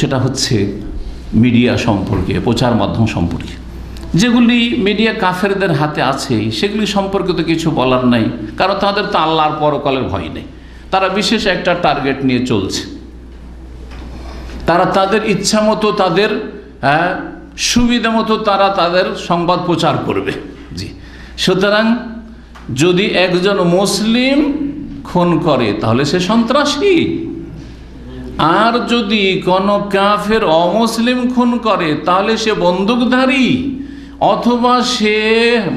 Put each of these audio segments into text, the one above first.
সেটা হচ্ছে মিডিয়া সম্পর্কে, প্রচার মাধ্যম সম্পর্কে। যেগুলি মিডিয়া কাফেরদের হাতে আছে সেগুলি সম্পর্কে তো কিছু বলার নাই, কারণ তাদের তো আল্লাহর পরকালের ভয় নেই। তারা বিশেষ একটা টার্গেট নিয়ে চলছে, তারা তাদের ইচ্ছা মতো, তাদের সুবিধা মতো তারা তাদের সংবাদ প্রচার করবে। জি, সুতরাং যদি একজন মুসলিম খুন করে তাহলে সে সন্ত্রাসী, আর যদি কোনো কাফের অমুসলিম খুন করে তাহলে সে বন্দুকধারী, অথবা সে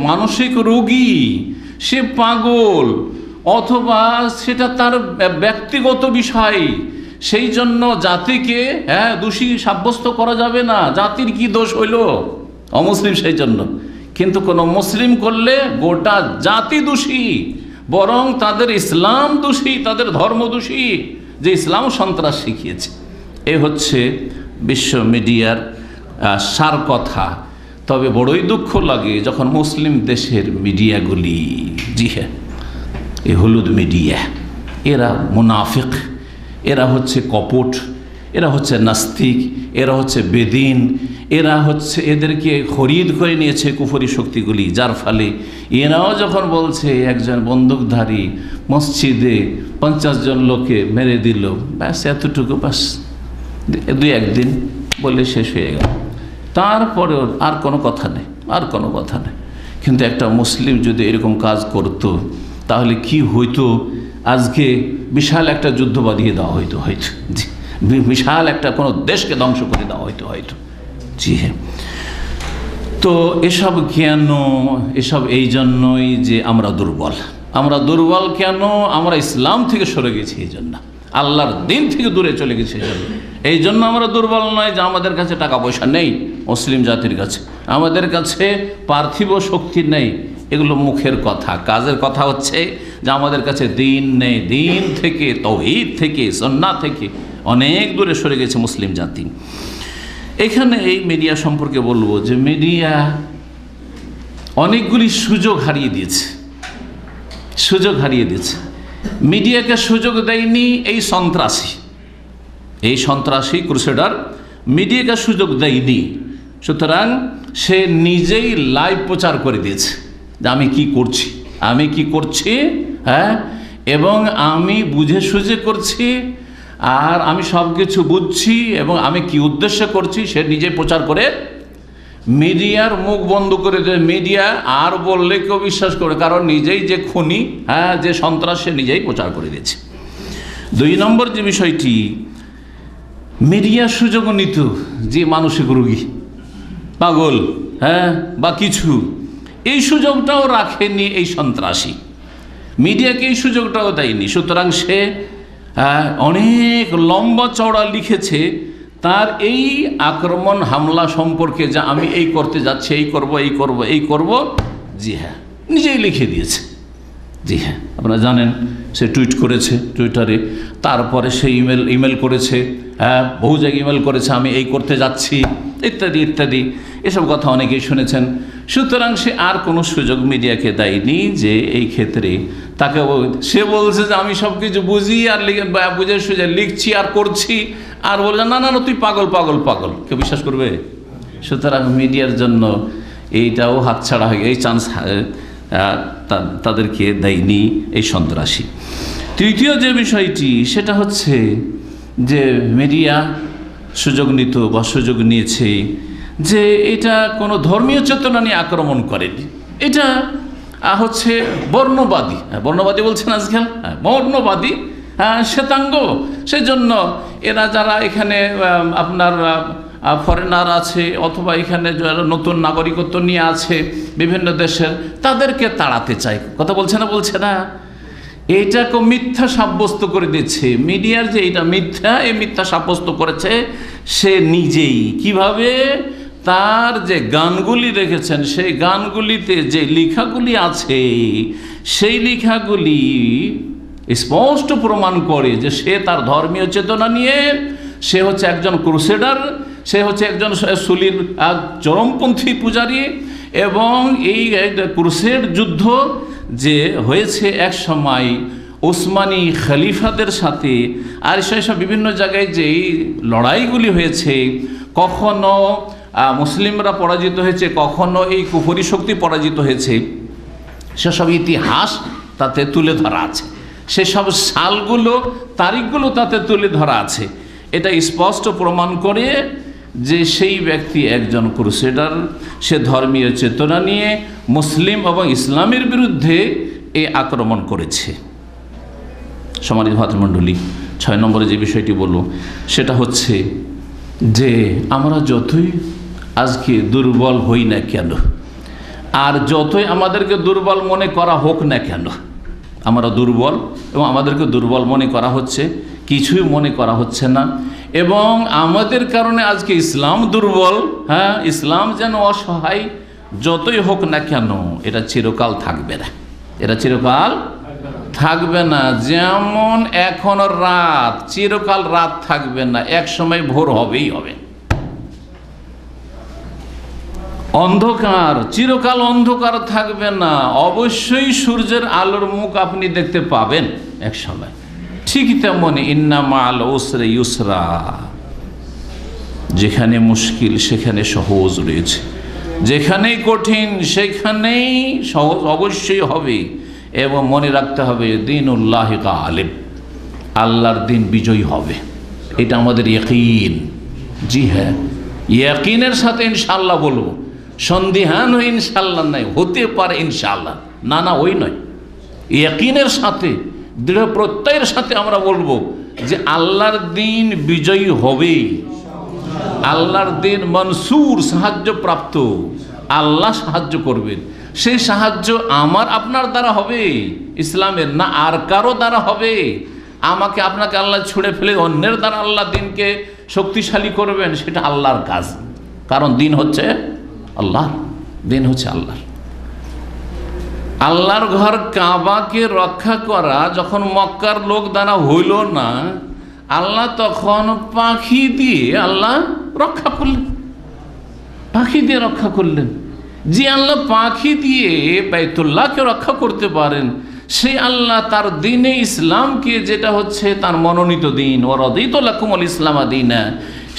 মানসিক রোগী, সে পাগল, অথবা সেটা তার ব্যক্তিগত বিষয়। সেই জন্য জাতিকে দোষী সাব্যস্ত করা যাবে না। জাতির কি দোষ হইল? অমুসলিম সেই জন্য। কিন্তু কোনো মুসলিম করলে গোটা জাতি দোষী, বরং তাদের ইসলাম দোষী, তাদের ধর্ম দোষী, যে ইসলাম সন্ত্রাস শিখিয়েছে। এ হচ্ছে বিশ্ব মিডিয়ার সার কথা। তবে বড়ই দুঃখ লাগে যখন মুসলিম দেশের মিডিয়াগুলি, জি হ্যাঁ, এই হলুদ মিডিয়া, এরা মুনাফিক, এরা হচ্ছে কপট, এরা হচ্ছে নাস্তিক, এরা হচ্ছে বেদিন, এরা হচ্ছে, এদেরকে খরিদ করে নিয়েছে কুফরি শক্তিগুলি। যার ফলে এরাও যখন বলছে একজন বন্দুকধারী মসজিদে 50 জন লোকে মেরে দিল, ব্যাস এতটুকু, ব্যাস 2-1 দিন বলে শেষ হয়ে গেল, তারপরেও আর কোনো কথা নেই, আর কোনো কথা নেই। কিন্তু একটা মুসলিম যদি এরকম কাজ করতো তাহলে কি হইতো? আজকে বিশাল একটা যুদ্ধ বাঁধিয়ে দেওয়া হইতো, জি, বিশাল একটা কোনো দেশকে ধ্বংস করে দেওয়া হয়তো। জি হ্যাঁ। তো এসব কেন? এসব এই জন্যই যে আমরা দুর্বল। আমরা দুর্বল কেন? আমরা ইসলাম থেকে সরে গেছি, এই জন্য আল্লাহর দিন থেকে দূরে চলে গেছি। এই জন্য আমরা দুর্বল নয় যে আমাদের কাছে টাকা পয়সা নেই, মুসলিম জাতির কাছে আমাদের কাছে পার্থিব শক্তি নেই। এগুলো মুখের কথা। কাজের কথা হচ্ছে যে আমাদের কাছে দিন নেই। দিন থেকে, তাওহীদ থেকে, সুন্নাহ থেকে অনেক দূরে সরে গেছে মুসলিম জাতি। এখানে এই মিডিয়া সম্পর্কে বলবো যে মিডিয়া অনেকগুলি সুযোগ হারিয়ে দিয়েছে, সুযোগ হারিয়ে দিয়েছে। মিডিয়াকে সুযোগ দেয়নি এই সন্ত্রাসী ক্রুসেডার, মিডিয়াকে সুযোগ দেয়নি। সুতরাং সে নিজেই লাইভ প্রচার করে দিয়েছে যে আমি কি করছি, হ্যাঁ, এবং আমি বুঝে সুঝে করছি, আর আমি সব কিছু বুঝছি, এবং আমি কি উদ্দেশ্যে করছি সে নিজে প্রচার করে মিডিয়ার মুখ বন্ধ করে দেয়। মিডিয়া আর বললে কেউ বিশ্বাস করে, কারণ নিজেই যে খুনি, যে সন্ত্রাস, সে নিজেই প্রচার করে দিয়েছে। 2 নম্বর যে বিষয়টি, মিডিয়া সুযোগ নিত যে মানসিক রোগী, পাগল, বা কিছু, এই সুযোগটাও রাখেনি এই সন্ত্রাসী, মিডিয়াকে এই সুযোগটাও দেয়নি। সুতরাং সে অনেক লম্বা চওড়া লিখেছে তার এই আক্রমণ হামলা সম্পর্কে, যে আমি এই করতে যাচ্ছি, এই করব। জি হ্যাঁ, নিজেই লিখে দিয়েছে। জি হ্যাঁ, আপনারা জানেন সে টুইট করেছে টুইটারে, তারপরে সে ইমেল করেছে, বহু জায়গায় ইমেল করেছে, আমি এই করতে যাচ্ছি, ইত্যাদি ইত্যাদি। এসব কথা অনেকেই শুনেছেন। সুতরাং সে আর কোনো সুযোগ মিডিয়াকে দেয়নি যে এই ক্ষেত্রে তাকে, সে বলছে যে আমি সব কিছু বুঝি আর বুঝে সুঝে লিখছি আর করছি, আর বলছে না, তুই পাগল। কেউ বিশ্বাস করবে? সুতরাং মিডিয়ার জন্য এইটাও হাতছাড়া হয়ে, এই চান্স তাদেরকে দেয়নি এই সন্ত্রাসী। তৃতীয় যে বিষয়টি, সেটা হচ্ছে যে মিডিয়া সুযোগ নিত বা সুযোগ নিয়েছে যে এটা কোনো ধর্মীয় চেতনা নিয়ে আক্রমণ করেনি। এটা হচ্ছে বর্ণবাদী বলছেন আজকাল, বর্ণবাদী, শ্বেতাঙ্গ। সেজন্য এরা যারা এখানে আপনার ফরেনার আছে, অথবা এখানে যারা নতুন নাগরিকত্ব নিয়ে আছে বিভিন্ন দেশের, তাদেরকে তাড়াতে চায়। কথা বলছে না? এইটাকে মিথ্যা সাব্যস্ত করে দিচ্ছে মিডিয়ার, যে এটা মিথ্যা, এই মিথ্যা সাব্যস্ত করেছে সে নিজেই। কিভাবে? তার যে গানগুলি রেখেছেন, সেই গানগুলিতে যে লেখাগুলি আছে, সেই লেখাগুলি স্পষ্ট প্রমাণ করে যে সে তার ধর্মীয় চেতনা নিয়ে, সে হচ্ছে একজন ক্রুসেডার, সে হচ্ছে একজন সুলির চরমপন্থী পূজারী। এবং এই ক্রুসেড যুদ্ধ যে হয়েছে এক সময়, ওসমানী খলিফাদের সাথে আর সেসব বিভিন্ন জায়গায় যেই লড়াইগুলি হয়েছে, কখনো মুসলিমরা পরাজিত হয়েছে, কখনো এই কুফরি শক্তি পরাজিত হয়েছে, সেসব ইতিহাস তাতে তুলে ধরা আছে, সেসব সালগুলো তারিখগুলো তাতে তুলে ধরা আছে। এটা স্পষ্ট প্রমাণ করে যে সেই ব্যক্তি একজন ক্রুসেডার, সে ধর্মীয় চেতনা নিয়ে মুসলিম এবং ইসলামের বিরুদ্ধে এই আক্রমণ করেছে। সম্মানিত ভাতৃমণ্ডলী, 6 নম্বরে যে বিষয়টি বলব সেটা হচ্ছে যে আমরা যতই আজকে দুর্বল হই না কেন, আর যতই আমাদেরকে দুর্বল মনে করা হোক না কেন, আমরা দুর্বল এবং আমাদেরকে দুর্বল মনে করা হচ্ছে, কিছুই মনে করা হচ্ছে না, এবং আমাদের কারণে আজকে ইসলাম দুর্বল, হ্যাঁ, ইসলাম যেন অসহায়, যতই হোক না কেন এটা চিরকাল থাকবে না, এটা চিরকাল থাকবে না। যেমন এখন রাত, চিরকাল রাত থাকবে না, এক সময় ভোর হবেই হবে। অন্ধকার, চিরকাল অন্ধকার থাকবে না, অবশ্যই সূর্যের আলোর মুখ আপনি দেখতে পাবেন এক সময়। ঠিক তেমনি ইন্না মা'আল উসরি ইউসরা, যেখানে মুশকিল সেখানে সহজ রয়েছে, যেখানেই কঠিন সেখানেই সহজ অবশ্যই হবে। এবং মনে রাখতে হবে দীনুল্লাহ গালিব, আল্লাহর দিন বিজয়ী হবে, এটা আমাদের ইয়াকিন। জি হ্যাঁ, ইয়াকিনের সাথে ইনশাআল্লাহ বলবো, সন্দিহান হয়ে ইনশাআল্লাহ নাই, হতে পারে ইনশাআল্লাহ, না না ওই নয়, ইয়াকিনের সাথে দৃঢ় প্রত্যয়ের সাথে আমরা বলবো যে আল্লাহর দিন বিজয়ী হবে, আল্লাহর দিন মনসুর, সাহায্য প্রাপ্ত, আল্লাহ সাহায্য করবেন। সেই সাহায্য আমার আপনার দ্বারা হবে, ইসলামের না আর কারো দ্বারা হবে। আমাকে আপনাকে আল্লাহ ছুঁড়ে ফেলে অন্যের দ্বারা আল্লাহ দিনকে শক্তিশালী করবেন, সেটা আল্লাহর কাজ, কারণ দিন হচ্ছে আল্লাহ, দিন হচ্ছে আল্লাহর। আল্লাহর ঘর কাবাকে রক্ষা করা যখন মক্কার লোক দ্বারা হইল না, আল্লাহ তখন পাখি দিয়ে আল্লাহ রক্ষা করলেন, পাখি দিয়ে রক্ষা করলেন। যে আল্লাহ পাখি দিয়ে বাইতুল্লাহকে রক্ষা করতে পারেন, সেই আল্লাহ তার দিনে ইসলামকে, যেটা হচ্ছে তার মনোনীত দিন, ওয়ারাদিতু লাকুমুল ইসলাম দীনা,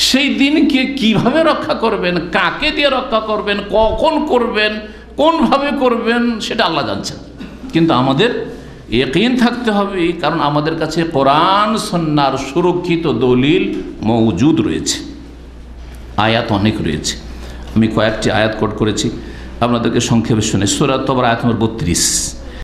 সেই দিনকে কিভাবে রক্ষা করবেন, কাকে দিয়ে রক্ষা করবেন, কখন করবেন, কোনভাবে করবেন, সেটা আল্লাহ জানছেন। কিন্তু আমাদের ইয়াকিন থাকতে হবে, কারণ আমাদের কাছে কোরআন সুন্নাহর সুরক্ষিত দলিল মওজুদ রয়েছে, আয়াত অনেক রয়েছে। আমি কয়েকটি আয়াত কোট করেছি, আপনাদেরকে সংক্ষেপে শুনে। সূরা তাওবা আয়াত নম্বর 32,